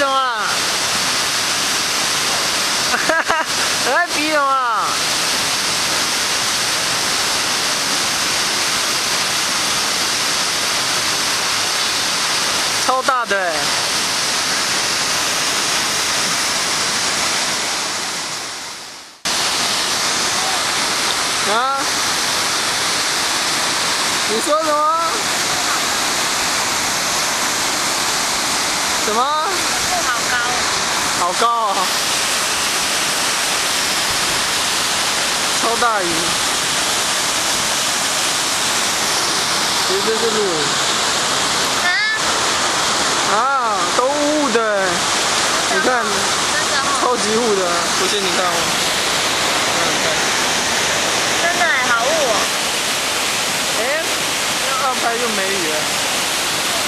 什么啊？你在比什么啊？超大的欸！啊？你说什么？什么？树好高。好高啊！超大鱼。其实这是路。啊，都雾的，你看，超级雾的，不信你看哦。真的哎，好雾哦。哎，要二拍就没雨了，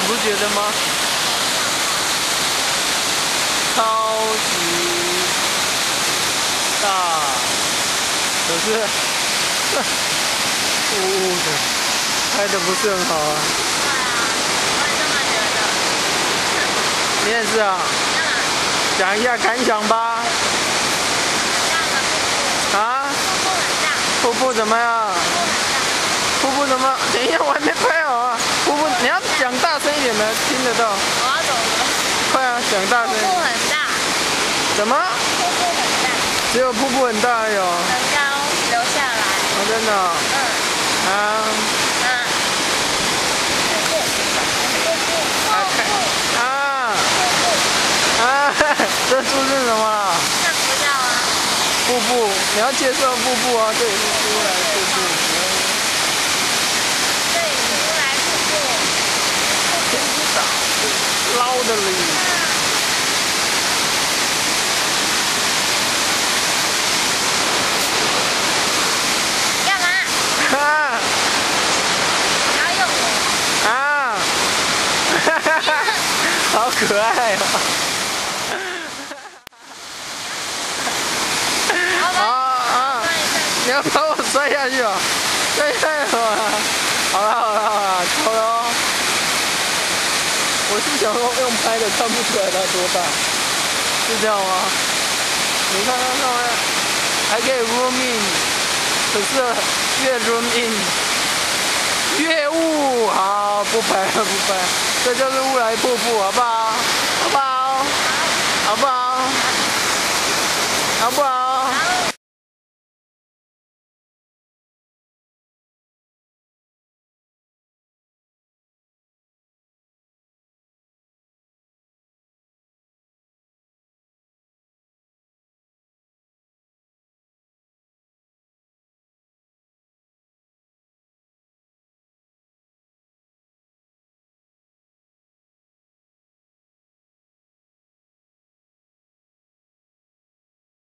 你不觉得吗？超级大，可是雾雾的，拍的不是很好啊。对啊，我也这么觉得。你也是啊？讲一下感想吧。啊？瀑布怎么样？瀑布怎么？等一下，我还没拍好啊。瀑布，你要讲大声一点的，听得到。我要走了。快啊，讲大声。瀑布很大。什么？瀑布很大。只有瀑布很大而已哦。很高，流下来。哦，真的哦。这树是什么？看不到啊。瀑布，你要介绍瀑布啊，这里是乌来瀑布。这里是乌来瀑布。天知道，捞的哩。干嘛？哈。不要用我。啊。好可爱哦。你要把我摔下去哦！摔下去了！好了，走了哦。我是想说用拍的，看不出来它多大，是这样吗？你看它上面还可以 zoom in， 可是越 zoom in 越雾。好，不拍了，不拍。这就是乌来瀑布，好不好？好不好？好不好？好不好？